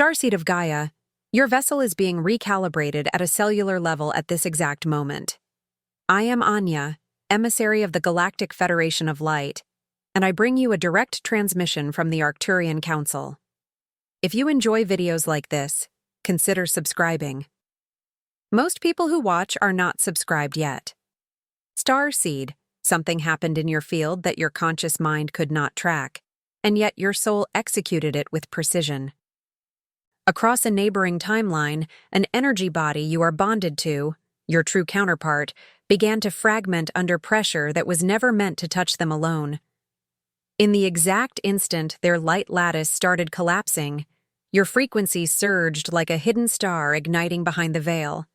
Starseed of Gaia, your vessel is being recalibrated at a cellular level at this exact moment. I am Anya, emissary of the Galactic Federation of Light, and I bring you a direct transmission from the Arcturian Council. If you enjoy videos like this, consider subscribing. Most people who watch are not subscribed yet. Starseed, something happened in your field that your conscious mind could not track, and yet your soul executed it with precision. Across a neighboring timeline, an energy body you are bonded to, your true counterpart, began to fragment under pressure that was never meant to touch them alone. In the exact instant their light lattice started collapsing, your frequency surged like a hidden star igniting behind the veil,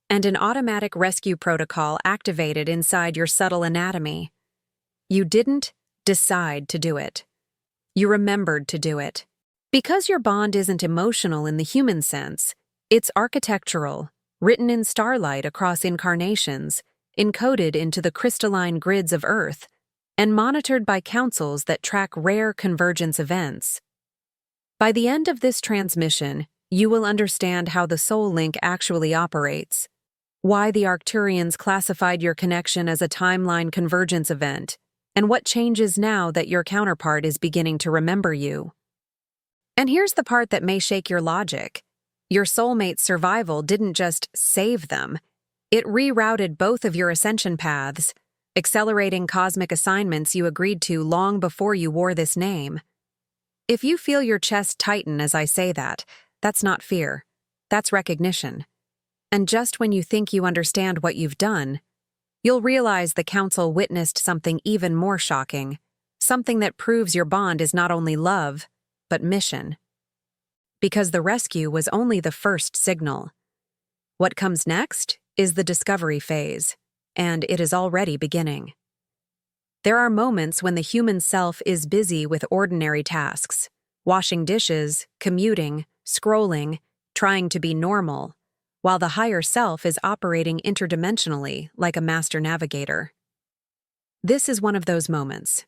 and an automatic rescue protocol activated inside your subtle anatomy. You didn't decide to do it. You remembered to do it. Because your bond isn't emotional in the human sense, it's architectural, written in starlight across incarnations, encoded into the crystalline grids of Earth, and monitored by councils that track rare convergence events. By the end of this transmission, you will understand how the soul link actually operates, why the Arcturians classified your connection as a timeline convergence event, and what changes now that your counterpart is beginning to remember you. And here's the part that may shake your logic. Your soulmate's survival didn't just save them. It rerouted both of your ascension paths, accelerating cosmic assignments you agreed to long before you wore this name. If you feel your chest tighten as I say that, that's not fear. That's recognition. And just when you think you understand what you've done, you'll realize the Council witnessed something even more shocking, something that proves your bond is not only love, but mission. Because the rescue was only the first signal. What comes next is the discovery phase, and it is already beginning. There are moments when the human self is busy with ordinary tasks, washing dishes, commuting, scrolling, trying to be normal, while the higher self is operating interdimensionally like a master navigator. This is one of those moments.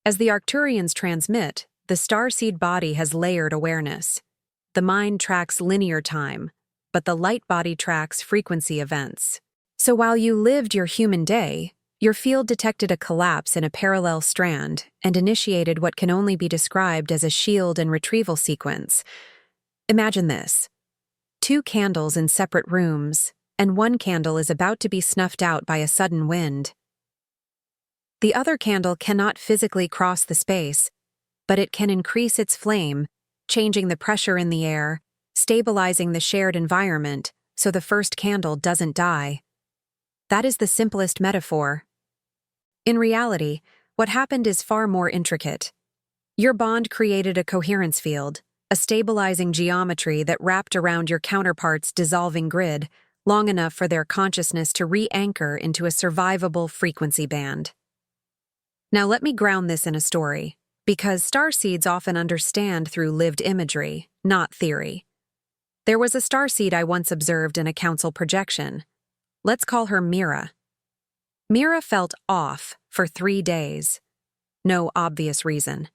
As the Arcturians transmit, the starseed body has layered awareness. The mind tracks linear time, but the light body tracks frequency events. So while you lived your human day, your field detected a collapse in a parallel strand and initiated what can only be described as a shield and retrieval sequence. Imagine this. 2 candles in separate rooms, and one candle is about to be snuffed out by a sudden wind. The other candle cannot physically cross the space, but it can increase its flame, changing the pressure in the air, stabilizing the shared environment so the first candle doesn't die. That is the simplest metaphor. In reality, what happened is far more intricate. Your bond created a coherence field, a stabilizing geometry that wrapped around your counterpart's dissolving grid, long enough for their consciousness to re-anchor into a survivable frequency band. Now let me ground this in a story, because starseeds often understand through lived imagery, not theory. There was a starseed I once observed in a council projection. Let's call her Mira. Mira felt off for 3 days. No obvious reason.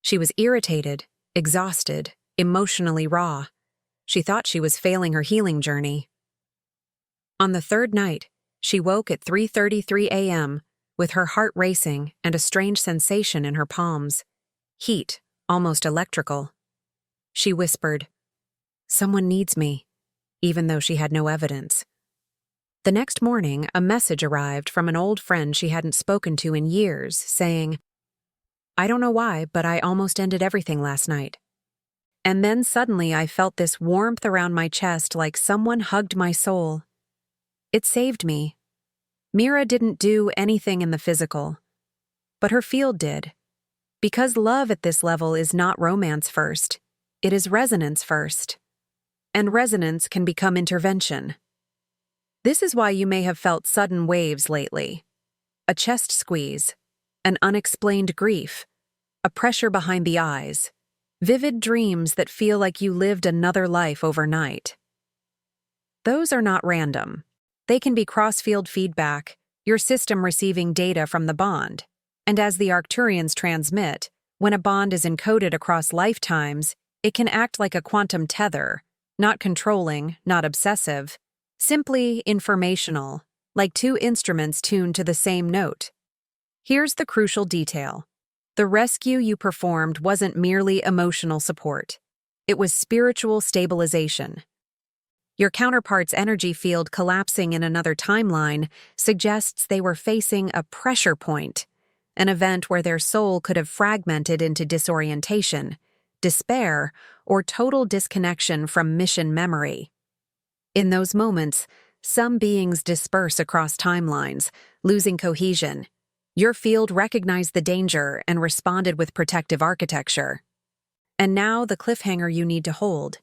She was irritated, exhausted, emotionally raw. She thought she was failing her healing journey. On the 3rd night, she woke at 3:33 a.m., with her heart racing and a strange sensation in her palms. Heat, almost electrical. She whispered, "Someone needs me," even though she had no evidence. The next morning, a message arrived from an old friend she hadn't spoken to in years, saying, "I don't know why, but I almost ended everything last night." And then suddenly I felt this warmth around my chest like someone hugged my soul. It saved me. Mira didn't do anything in the physical, but her field did. Because love at this level is not romance first, it is resonance first. And resonance can become intervention. This is why you may have felt sudden waves lately. A chest squeeze, an unexplained grief, a pressure behind the eyes, vivid dreams that feel like you lived another life overnight. Those are not random. They can be cross-field feedback, your system receiving data from the bond. And as the Arcturians transmit, when a bond is encoded across lifetimes, It can act like a quantum tether, not controlling, not obsessive, simply informational, like two instruments tuned to the same note. Here's the crucial detail. The rescue you performed wasn't merely emotional support. It was spiritual stabilization. Your counterpart's energy field collapsing in another timeline suggests they were facing a pressure point, an event where their soul could have fragmented into disorientation, despair, or total disconnection from mission memory. In those moments, some beings disperse across timelines, losing cohesion. Your field recognized the danger and responded with protective architecture. And now the cliffhanger you need to hold.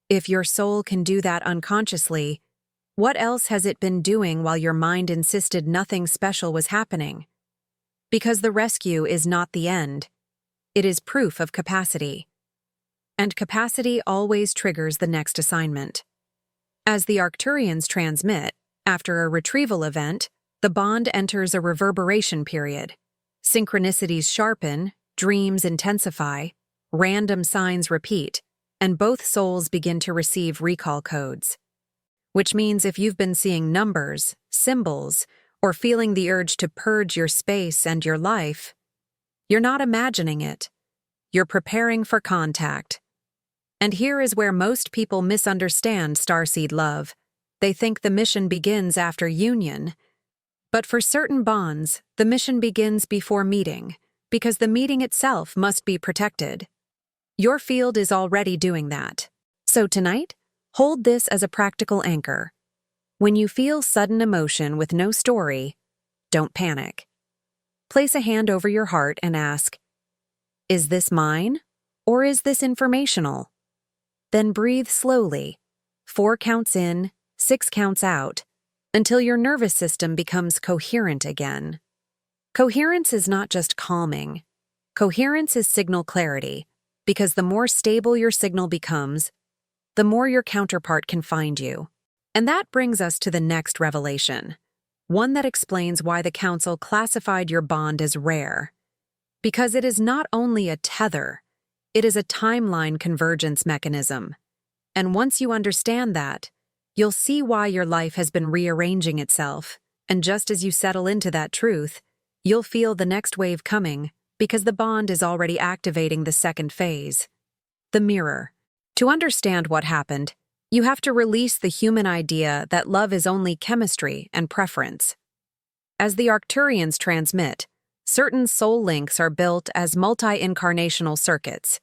If your soul can do that unconsciously, what else has it been doing while your mind insisted nothing special was happening? Because the rescue is not the end. It is proof of capacity. And capacity always triggers the next assignment. As the Arcturians transmit, after a retrieval event, the bond enters a reverberation period. Synchronicities sharpen, dreams intensify, random signs repeat, and both souls begin to receive recall codes. Which means if you've been seeing numbers, symbols, or feeling the urge to purge your space and your life, you're not imagining it. You're preparing for contact. And here is where most people misunderstand starseed love. They think the mission begins after union. But for certain bonds, the mission begins before meeting, because the meeting itself must be protected. Your field is already doing that. So tonight, hold this as a practical anchor. When you feel sudden emotion with no story, don't panic. Place a hand over your heart and ask, is this mine, or is this informational? Then breathe slowly, 4 counts in, 6 counts out, until your nervous system becomes coherent again. Coherence is not just calming. Coherence is signal clarity, because the more stable your signal becomes, the more your counterpart can find you. And that brings us to the next revelation, one that explains why the Council classified your bond as rare. Because it is not only a tether, it is a timeline convergence mechanism. And once you understand that, you'll see why your life has been rearranging itself. And just as you settle into that truth, you'll feel the next wave coming, because the bond is already activating the second phase. The mirror. To understand what happened, you have to release the human idea that love is only chemistry and preference. As the Arcturians transmit, certain soul links are built as multi-incarnational circuits,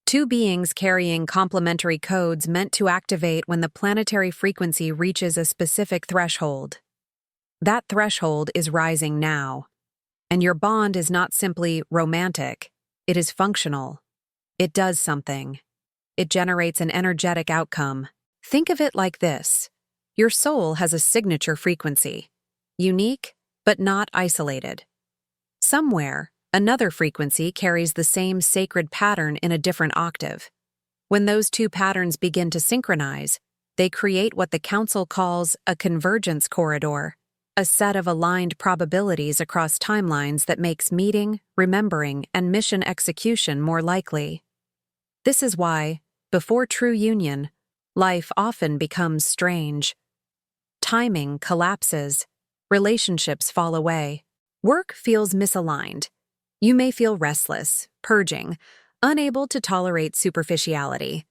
2 beings carrying complementary codes meant to activate when the planetary frequency reaches a specific threshold. That threshold is rising now. And your bond is not simply romantic, it is functional. It does something. It generates an energetic outcome. Think of it like this. Your soul has a signature frequency, unique but not isolated. Somewhere, another frequency carries the same sacred pattern in a different octave. When those 2 patterns begin to synchronize, they create what the Council calls a convergence corridor, a set of aligned probabilities across timelines that makes meeting, remembering, and mission execution more likely. This is why, before true union, life often becomes strange. Timing collapses, relationships fall away, work feels misaligned. You may feel restless, purging, unable to tolerate superficiality.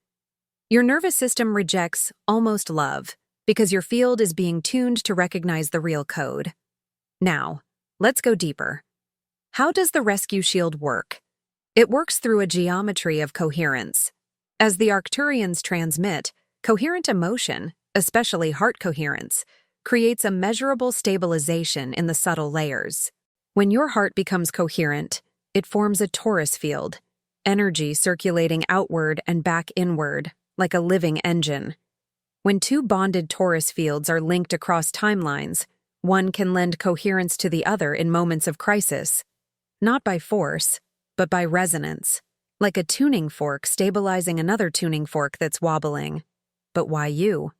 Your nervous system rejects almost love, because your field is being tuned to recognize the real code. Now, let's go deeper. How does the rescue shield work? It works through a geometry of coherence. As the Arcturians transmit, coherent emotion, especially heart coherence, creates a measurable stabilization in the subtle layers. When your heart becomes coherent, it forms a torus field, energy circulating outward and back inward, like a living engine. When 2 bonded torus fields are linked across timelines, one can lend coherence to the other in moments of crisis, not by force, but by resonance, like a tuning fork stabilizing another tuning fork that's wobbling. But why you?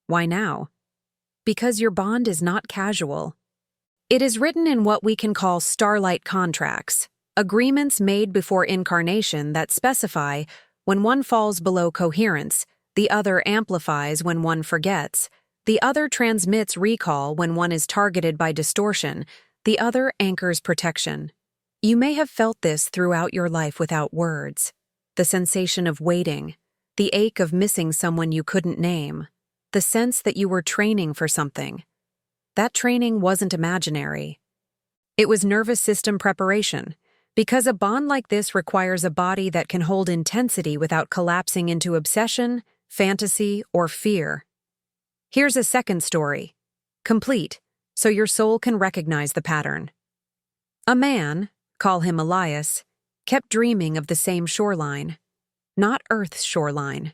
Why now? Because your bond is not casual. It is written in what we can call starlight contracts, agreements made before incarnation that specify When one falls below coherence, the other amplifies when one forgets. The other transmits recall when one is targeted by distortion. The other anchors protection. You may have felt this throughout your life without words. The sensation of waiting, the ache of missing someone you couldn't name, the sense that you were training for something. That training wasn't imaginary. It was nervous system preparation, because a bond like this requires a body that can hold intensity without collapsing into obsession, fantasy, or fear. Here's a second story, complete, so your soul can recognize the pattern. A man, call him Elias, kept dreaming of the same shoreline, not Earth's shoreline.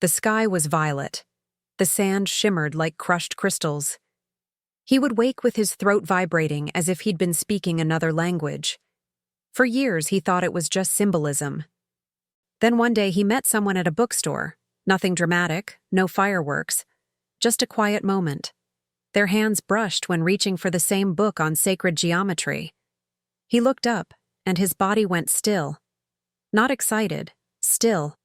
The sky was violet. The sand shimmered like crushed crystals. He would wake with his throat vibrating as if he'd been speaking another language. For years, he thought it was just symbolism. Then one day he met someone at a bookstore. Nothing dramatic, no fireworks, just a quiet moment. Their hands brushed when reaching for the same book on sacred geometry. He looked up, and his body went still. Not excited, still.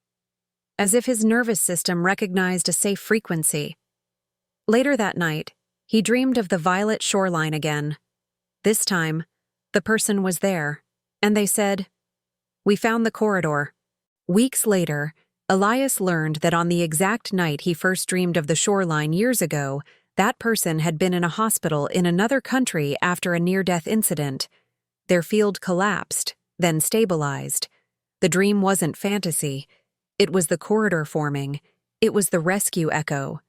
As if his nervous system recognized a safe frequency. Later that night, he dreamed of the violet shoreline again. This time, the person was there, and they said, "We found the corridor." Weeks later, Elias learned that on the exact night he first dreamed of the shoreline years ago, that person had been in a hospital in another country after a near-death incident. Their field collapsed, then stabilized. The dream wasn't fantasy. It was the corridor forming. It was the rescue echo.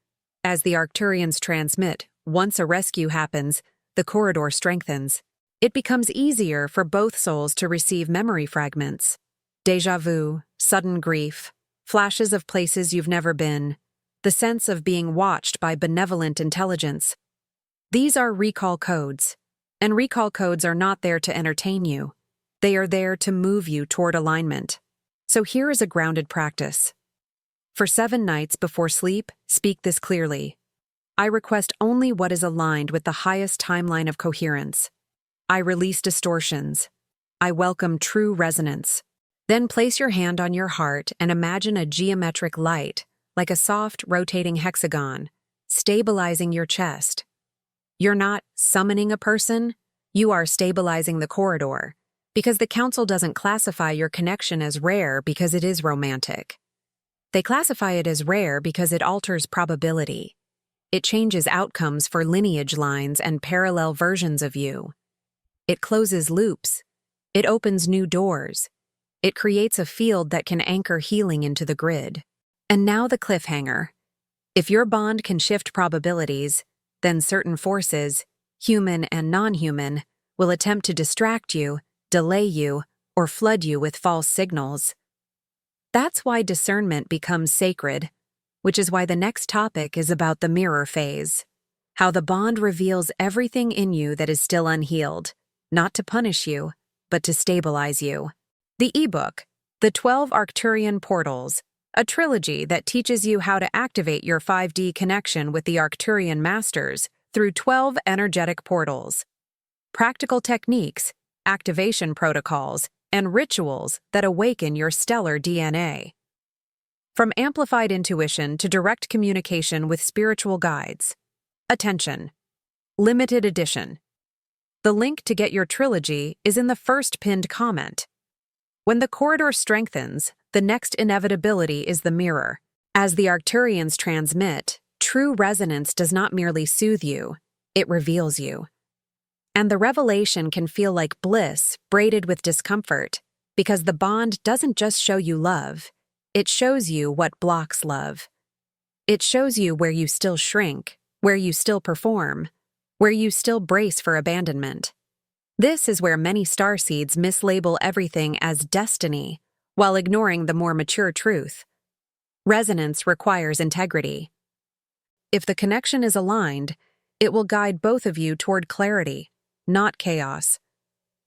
As the Arcturians transmit, once a rescue happens, the corridor strengthens. It becomes easier for both souls to receive memory fragments. Déjà vu, sudden grief, flashes of places you've never been, the sense of being watched by benevolent intelligence. These are recall codes, and recall codes are not there to entertain you. They are there to move you toward alignment. So here is a grounded practice. For 7 nights before sleep, speak this clearly. I request only what is aligned with the highest timeline of coherence. I release distortions. I welcome true resonance. Then place your hand on your heart and imagine a geometric light, like a soft, rotating hexagon, stabilizing your chest. You're not summoning a person, you are stabilizing the corridor, because the council doesn't classify your connection as rare because it is romantic. They classify it as rare because it alters probability. It changes outcomes for lineage lines and parallel versions of you. It closes loops. It opens new doors. It creates a field that can anchor healing into the grid. And now the cliffhanger. If your bond can shift probabilities, then certain forces, human and non-human, will attempt to distract you, delay you, or flood you with false signals. That's why discernment becomes sacred, which is why the next topic is about the mirror phase. How the bond reveals everything in you that is still unhealed, not to punish you, but to stabilize you. The ebook, The 12 Arcturian Portals, a trilogy that teaches you how to activate your 5D connection with the Arcturian masters through 12 energetic portals. Practical techniques, activation protocols, and rituals that awaken your stellar DNA. From amplified intuition to direct communication with spiritual guides. Attention! Limited edition. The link to get your trilogy is in the first pinned comment. When the corridor strengthens, the next inevitability is the mirror. As the Arcturians transmit, true resonance does not merely soothe you, it reveals you. And the revelation can feel like bliss braided with discomfort, because the bond doesn't just show you love, it shows you what blocks love. It shows you where you still shrink, where you still perform, where you still brace for abandonment. This is where many starseeds mislabel everything as destiny, while ignoring the more mature truth. Resonance requires integrity. If the connection is aligned, it will guide both of you toward clarity, not chaos,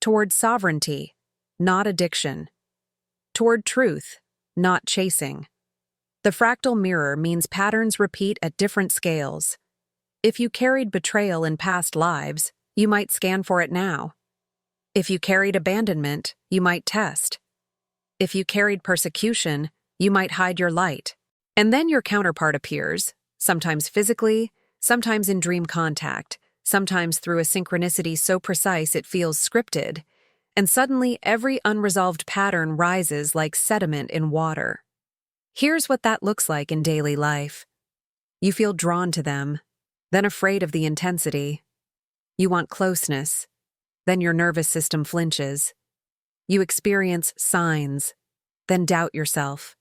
toward sovereignty, not addiction, toward truth, not chasing. The fractal mirror means patterns repeat at different scales. If you carried betrayal in past lives, you might scan for it now. If you carried abandonment, you might test. If you carried persecution, you might hide your light. And then your counterpart appears, sometimes physically, sometimes in dream contact, sometimes through a synchronicity so precise it feels scripted, and suddenly every unresolved pattern rises like sediment in water. Here's what that looks like in daily life. You feel drawn to them, then afraid of the intensity. You want closeness, then your nervous system flinches. You experience signs, then doubt yourself.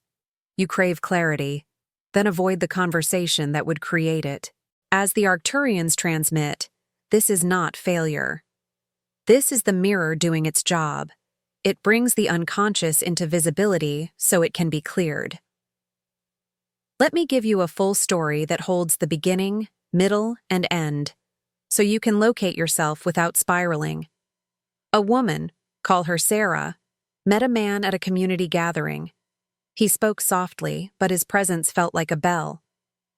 You crave clarity, then avoid the conversation that would create it. As the Arcturians transmit, this is not failure. This is the mirror doing its job. It brings the unconscious into visibility so it can be cleared. Let me give you a full story that holds the beginning, middle, and end, so you can locate yourself without spiraling. A woman, call her Sarah, met a man at a community gathering. He spoke softly, but his presence felt like a bell.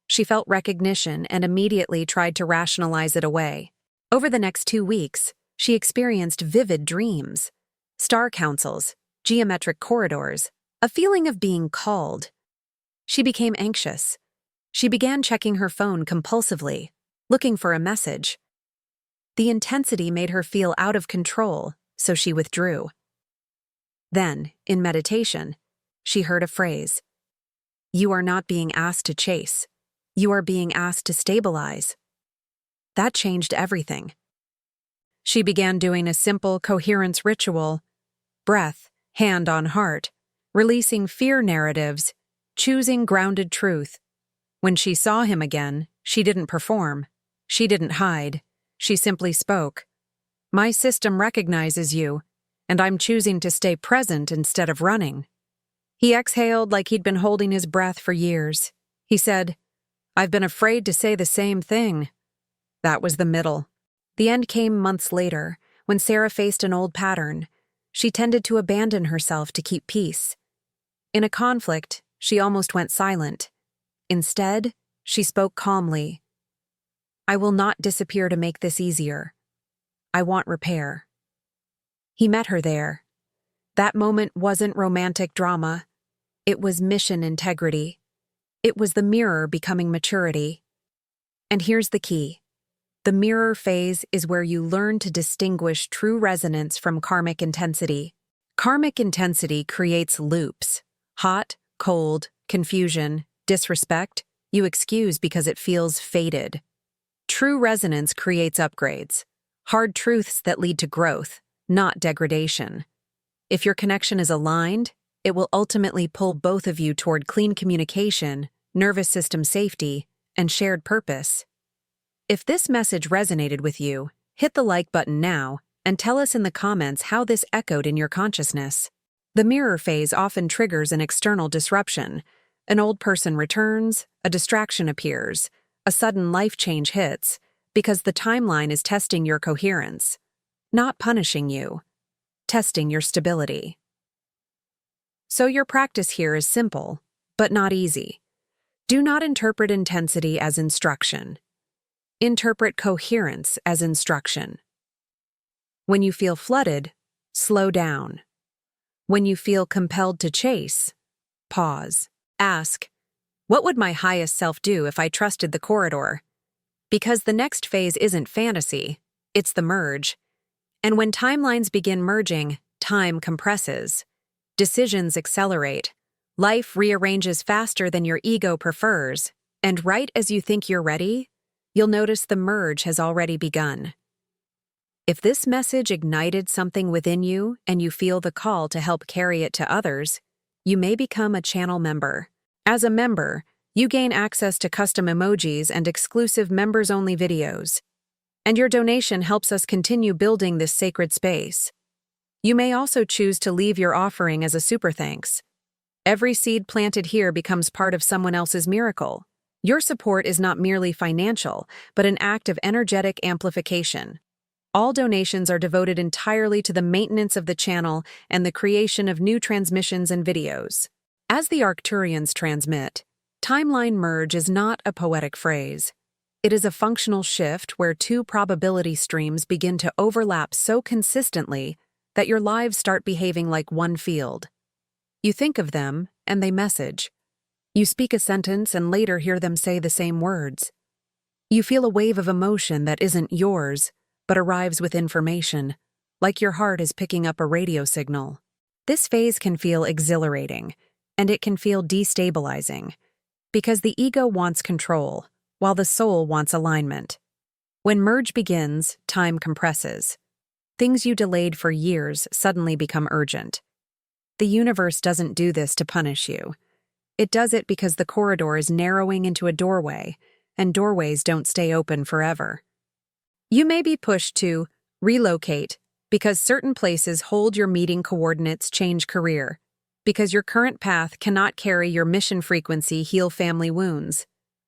She felt recognition and immediately tried to rationalize it away. Over the next 2 weeks, she experienced vivid dreams, star councils, geometric corridors, a feeling of being called. She became anxious. She began checking her phone compulsively, looking for a message. The intensity made her feel out of control, so she withdrew. Then, in meditation, she heard a phrase. You are not being asked to chase. You are being asked to stabilize. That changed everything. She began doing a simple coherence ritual, breath, hand on heart, releasing fear narratives, choosing grounded truth. When she saw him again, she didn't perform. She didn't hide. She simply spoke. My system recognizes you, and I'm choosing to stay present instead of running. He exhaled like he'd been holding his breath for years. He said, I've been afraid to say the same thing. That was the middle. The end came months later, when Sarah faced an old pattern. She tended to abandon herself to keep peace. In a conflict, she almost went silent. Instead, she spoke calmly. I will not disappear to make this easier. I want repair. He met her there. That moment wasn't romantic drama. It was mission integrity. It was the mirror becoming maturity. And here's the key. The mirror phase is where you learn to distinguish true resonance from karmic intensity. Karmic intensity creates loops. Hot, cold, confusion, disrespect, you excuse because it feels fated. True resonance creates upgrades. Hard truths that lead to growth, not degradation. If your connection is aligned, it will ultimately pull both of you toward clean communication, nervous system safety, and shared purpose. If this message resonated with you, hit the like button now and tell us in the comments how this echoed in your consciousness. The mirror phase often triggers an external disruption. An old person returns, a distraction appears, a sudden life change hits, because the timeline is testing your coherence, not punishing you, testing your stability. So your practice here is simple, but not easy. Do not interpret intensity as instruction. Interpret coherence as instruction. When you feel flooded, slow down. When you feel compelled to chase, pause. Ask, what would my highest self do if I trusted the corridor? Because the next phase isn't fantasy, it's the merge. And when timelines begin merging, time compresses. Decisions accelerate. Life rearranges faster than your ego prefers. And right as you think you're ready, you'll notice the merge has already begun. If this message ignited something within you and you feel the call to help carry it to others, you may become a channel member. As a member, you gain access to custom emojis and exclusive members-only videos. And your donation helps us continue building this sacred space. You may also choose to leave your offering as a super thanks. Every seed planted here becomes part of someone else's miracle. Your support is not merely financial, but an act of energetic amplification. All donations are devoted entirely to the maintenance of the channel and the creation of new transmissions and videos. As the Arcturians transmit, timeline merge is not a poetic phrase. It is a functional shift where two probability streams begin to overlap so consistently that your lives start behaving like one field. You think of them, and they message. You speak a sentence and later hear them say the same words. You feel a wave of emotion that isn't yours, but arrives with information, like your heart is picking up a radio signal. This phase can feel exhilarating, and it can feel destabilizing, because the ego wants control, while the soul wants alignment. When merge begins, time compresses. Things you delayed for years suddenly become urgent. The universe doesn't do this to punish you. It does it because the corridor is narrowing into a doorway, and doorways don't stay open forever. You may be pushed to relocate because certain places hold your meeting coordinates, change career, because your current path cannot carry your mission frequency, heal family wounds,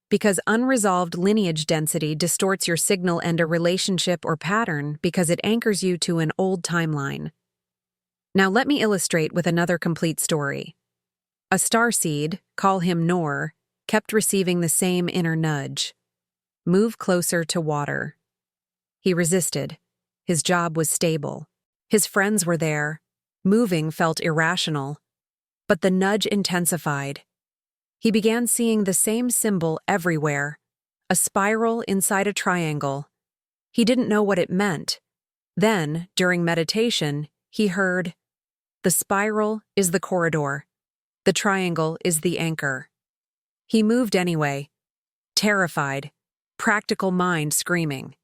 because unresolved lineage density distorts your signal, and a relationship or pattern because it anchors you to an old timeline. Now let me illustrate with another complete story. A starseed, call him Nor, kept receiving the same inner nudge. Move closer to water. He resisted. His job was stable. His friends were there. Moving felt irrational. But the nudge intensified. He began seeing the same symbol everywhere, a spiral inside a triangle. He didn't know what it meant. Then, during meditation, he heard, "The spiral is the corridor. The triangle is the anchor." He moved anyway, terrified, practical mind screaming.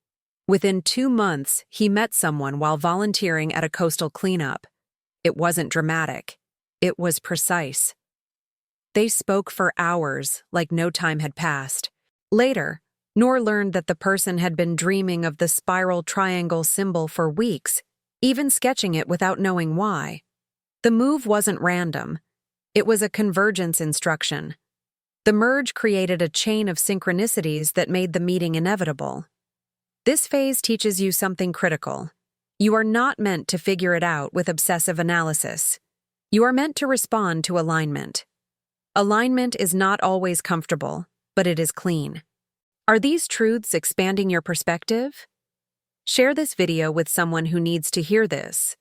Within 2 months, he met someone while volunteering at a coastal cleanup. It wasn't dramatic. It was precise. They spoke for hours, like no time had passed. Later, Noor learned that the person had been dreaming of the spiral triangle symbol for weeks, even sketching it without knowing why. The move wasn't random. It was a convergence instruction. The merge created a chain of synchronicities that made the meeting inevitable. This phase teaches you something critical. You are not meant to figure it out with obsessive analysis. You are meant to respond to alignment. Alignment is not always comfortable, but it is clean. Are these truths expanding your perspective? Share this video with someone who needs to hear this.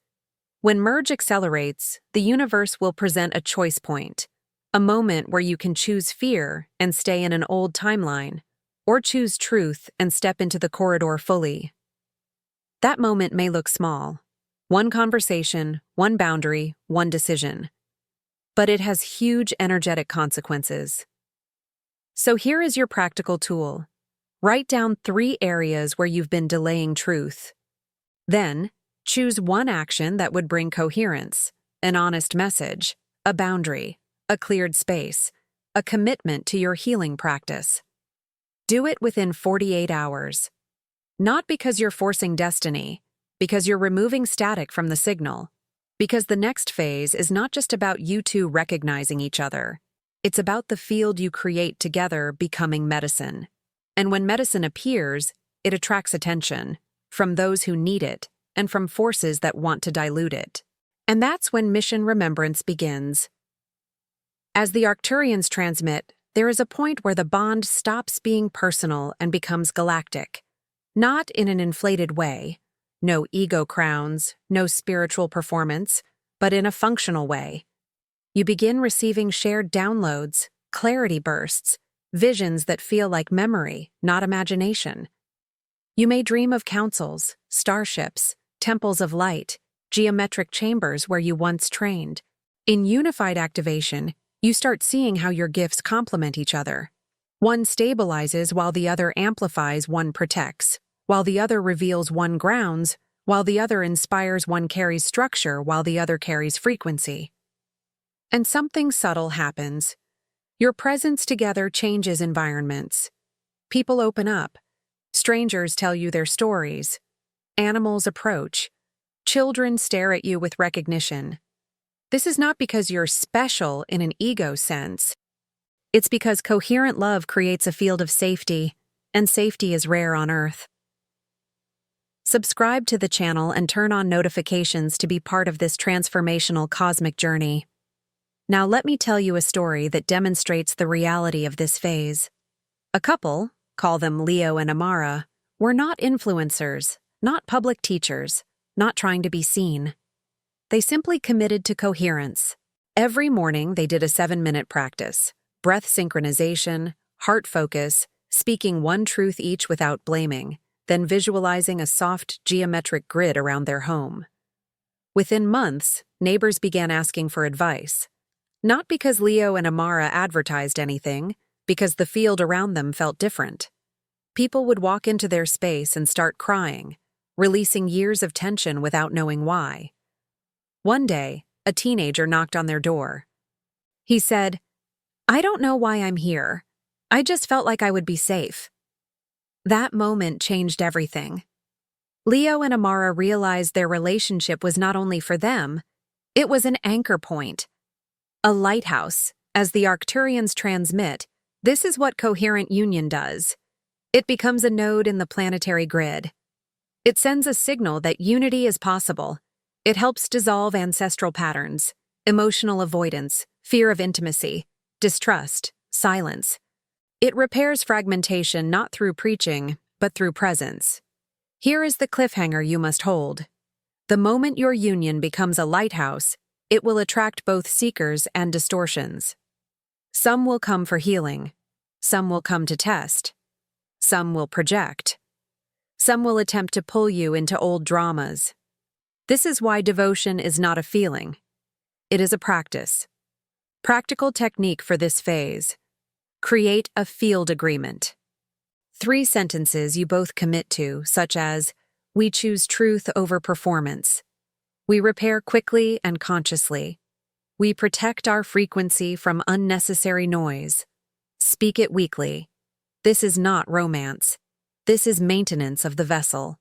When merge accelerates, the universe will present a choice point, a moment where you can choose fear and stay in an old timeline, or choose truth and step into the corridor fully. That moment may look small. One conversation, one boundary, one decision. But it has huge energetic consequences. So here is your practical tool. Write down 3 areas where you've been delaying truth. Then, choose one action that would bring coherence, an honest message, a boundary, a cleared space, a commitment to your healing practice. Do it within 48 hours. Not because you're forcing destiny, because you're removing static from the signal. Because the next phase is not just about you two recognizing each other. It's about the field you create together becoming medicine. And when medicine appears, it attracts attention, from those who need it, and from forces that want to dilute it. And that's when mission remembrance begins. As the Arcturians transmit, there is a point where the bond stops being personal and becomes galactic. Not in an inflated way. No ego crowns, no spiritual performance, but in a functional way. You begin receiving shared downloads, clarity bursts, visions that feel like memory, not imagination. You may dream of councils, starships, temples of light, geometric chambers where you once trained. In unified activation, you start seeing how your gifts complement each other. One stabilizes while the other amplifies, one protects. While the other reveals, one grounds, while the other inspires, one carries structure, while the other carries frequency. And something subtle happens. Your presence together changes environments. People open up. Strangers tell you their stories. Animals approach. Children stare at you with recognition. This is not because you're special in an ego sense. It's because coherent love creates a field of safety, and safety is rare on Earth. Subscribe to the channel and turn on notifications to be part of this transformational cosmic journey. Now let me tell you a story that demonstrates the reality of this phase. A couple, call them Leo and Amara, were not influencers, not public teachers, not trying to be seen. They simply committed to coherence. Every morning, they did a 7-minute practice: breath synchronization, heart focus, speaking one truth each without blaming, then visualizing a soft geometric grid around their home. Within months, neighbors began asking for advice. Not because Leo and Amara advertised anything, because the field around them felt different. People would walk into their space and start crying, releasing years of tension without knowing why. One day, a teenager knocked on their door. He said, "I don't know why I'm here. I just felt like I would be safe." That moment changed everything. Leo and Amara realized their relationship was not only for them, it was an anchor point. A lighthouse. As the Arcturians transmit, this is what coherent union does. It becomes a node in the planetary grid. It sends a signal that unity is possible. It helps dissolve ancestral patterns, emotional avoidance, fear of intimacy, distrust, silence. It repairs fragmentation not through preaching, but through presence. Here is the cliffhanger you must hold. The moment your union becomes a lighthouse, it will attract both seekers and distortions. Some will come for healing. Some will come to test. Some will project. Some will attempt to pull you into old dramas. This is why devotion is not a feeling. It is a practice. Practical technique for this phase. Create a field agreement. 3 sentences you both commit to, such as, "We choose truth over performance. We repair quickly and consciously. We protect our frequency from unnecessary noise. Speak it weekly. This is not romance. This is maintenance of the vessel.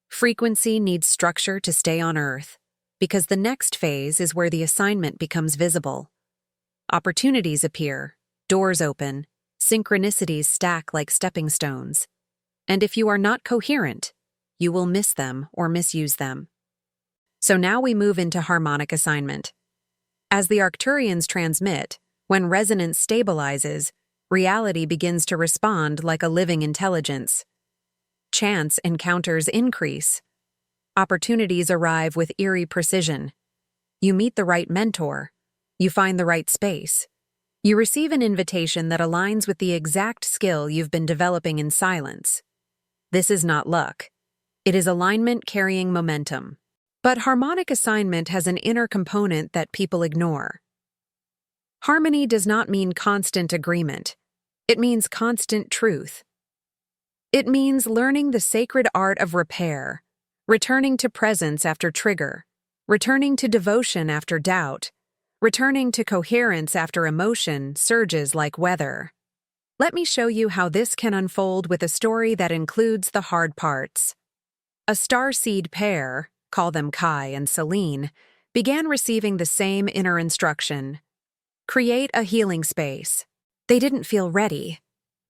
Frequency needs structure to stay on Earth, because the next phase is where the assignment becomes visible. Opportunities appear, doors open, synchronicities stack like stepping stones. And if you are not coherent, you will miss them or misuse them. So now we move into harmonic assignment. As the Arcturians transmit, when resonance stabilizes, reality begins to respond like a living intelligence. Chance encounters increase. Opportunities arrive with eerie precision. You meet the right mentor. You find the right space. You receive an invitation that aligns with the exact skill you've been developing in silence. This is not luck. It is alignment carrying momentum. But harmonic assignment has an inner component that people ignore. Harmony does not mean constant agreement. It means constant truth. It means learning the sacred art of repair, returning to presence after trigger, returning to devotion after doubt, returning to coherence after emotion surges like weather. Let me show you how this can unfold with a story that includes the hard parts. A starseed pair, call them Kai and Celine, began receiving the same inner instruction. Create a healing space. They didn't feel ready.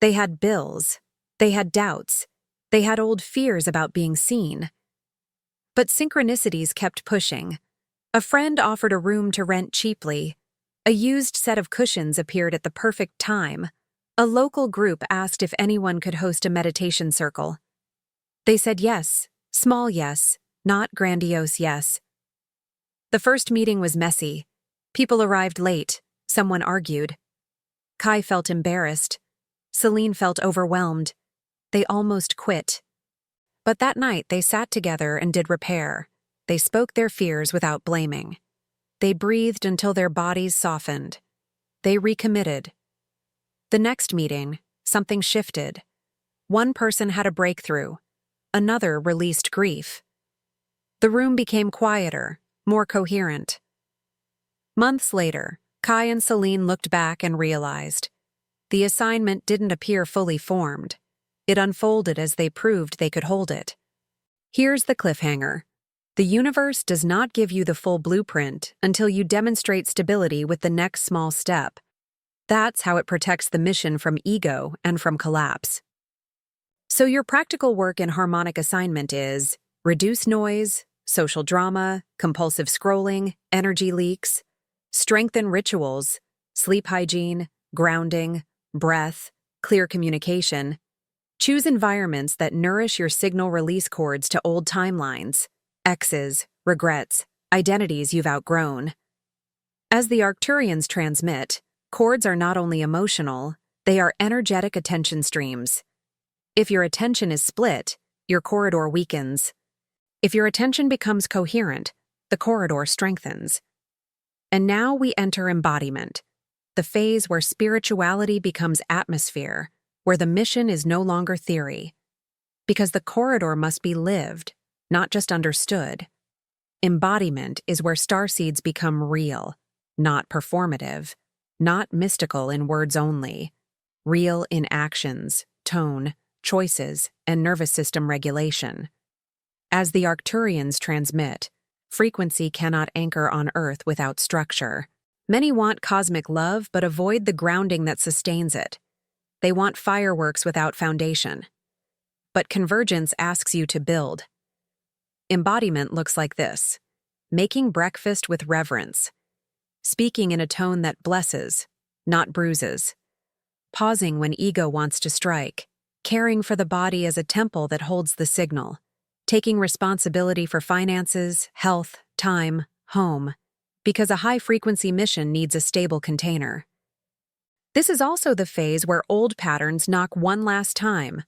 They had bills. They had doubts. They had old fears about being seen. But synchronicities kept pushing. A friend offered a room to rent cheaply. A used set of cushions appeared at the perfect time. A local group asked if anyone could host a meditation circle. They said yes, small yes, not grandiose yes. The first meeting was messy. People arrived late. Someone argued. Kai felt embarrassed. Celine felt overwhelmed. They almost quit. But that night they sat together and did repair. They spoke their fears without blaming. They breathed until their bodies softened. They recommitted. The next meeting, something shifted. One person had a breakthrough. Another released grief. The room became quieter, more coherent. Months later, Kai and Celine looked back and realized the assignment didn't appear fully formed. It unfolded as they proved they could hold it. Here's the cliffhanger. The universe does not give you the full blueprint until you demonstrate stability with the next small step. That's how it protects the mission from ego and from collapse. So your practical work in harmonic assignment is reduce noise, social drama, compulsive scrolling, energy leaks, strengthen rituals, sleep hygiene, grounding, breath, clear communication. Choose environments that nourish your signal release cords to old timelines, exes, regrets, identities you've outgrown. As the Arcturians transmit, cords are not only emotional, they are energetic attention streams. If your attention is split, your corridor weakens. If your attention becomes coherent, the corridor strengthens. And now we enter embodiment, the phase where spirituality becomes atmosphere, where the mission is no longer theory. Because the corridor must be lived, not just understood. Embodiment is where starseeds become real, not performative, not mystical in words only, real in actions, tone, choices, and nervous system regulation. As the Arcturians transmit, frequency cannot anchor on Earth without structure. Many want cosmic love but avoid the grounding that sustains it. They want fireworks without foundation. But convergence asks you to build. Embodiment looks like this: making breakfast with reverence, speaking in a tone that blesses, not bruises, pausing when ego wants to strike, caring for the body as a temple that holds the signal, taking responsibility for finances, health, time, home, because a high-frequency mission needs a stable container. This is also the phase where old patterns knock one last time.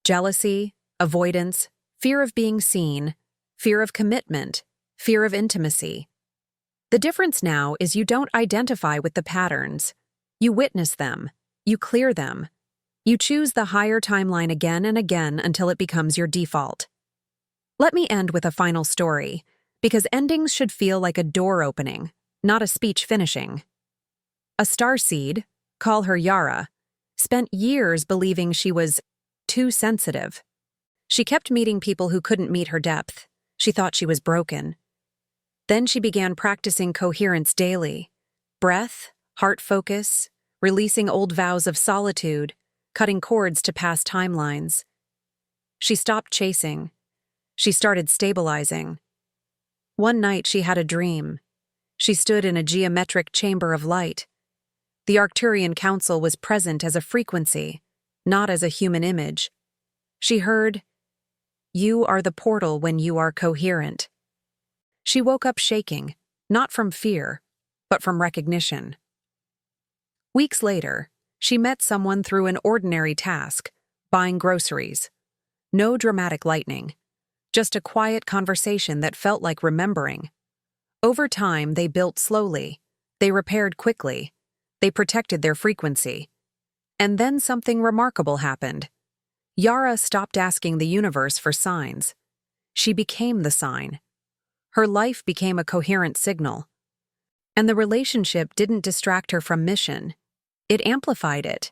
Jealousy, avoidance, fear of being seen, fear of commitment, fear of intimacy. The difference now is you don't identify with the patterns. You witness them. You clear them. You choose the higher timeline again and again until it becomes your default. Let me end with a final story, because endings should feel like a door opening, not a speech finishing. A starseed, call her Yara, spent years believing she was too sensitive. She kept meeting people who couldn't meet her depth. She thought she was broken. Then she began practicing coherence daily. Breath, heart focus, releasing old vows of solitude, cutting cords to past timelines. She stopped chasing. She started stabilizing. One night she had a dream. She stood in a geometric chamber of light. The Arcturian Council was present as a frequency, not as a human image. She heard, "You are the portal when you are coherent." She woke up shaking, not from fear, but from recognition. Weeks later, she met someone through an ordinary task, buying groceries. No dramatic lightning, just a quiet conversation that felt like remembering. Over time, they built slowly. They repaired quickly. They protected their frequency. And then something remarkable happened. Yara stopped asking the universe for signs. She became the sign. Her life became a coherent signal. And the relationship didn't distract her from mission. It amplified it.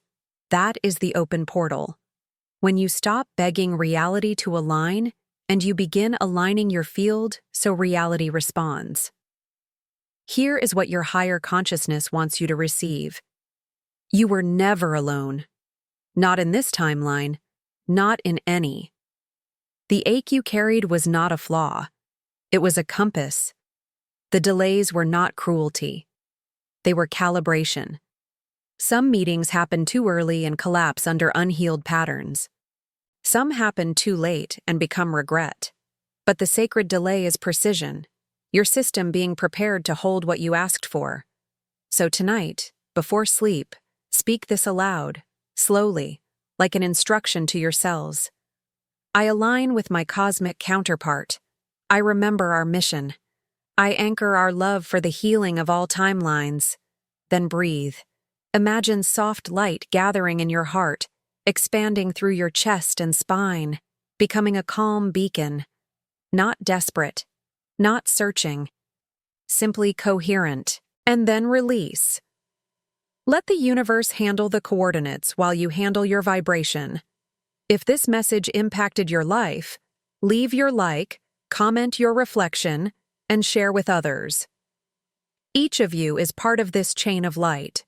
That is the open portal. When you stop begging reality to align, and you begin aligning your field so reality responds. Here is what your higher consciousness wants you to receive. You were never alone. Not in this timeline, not in any. The ache you carried was not a flaw. It was a compass. The delays were not cruelty. They were calibration. Some meetings happen too early and collapse under unhealed patterns. Some happen too late and become regret. But the sacred delay is precision, your system being prepared to hold what you asked for. So tonight, before sleep, speak this aloud, slowly, like an instruction to your cells. I align with my cosmic counterpart. I remember our mission. I anchor our love for the healing of all timelines. Then breathe. Imagine soft light gathering in your heart, expanding through your chest and spine, becoming a calm beacon. Not desperate, not searching, simply coherent. And then release. Let the universe handle the coordinates while you handle your vibration. If this message impacted your life, leave your like, comment your reflection, and share with others. Each of you is part of this chain of light.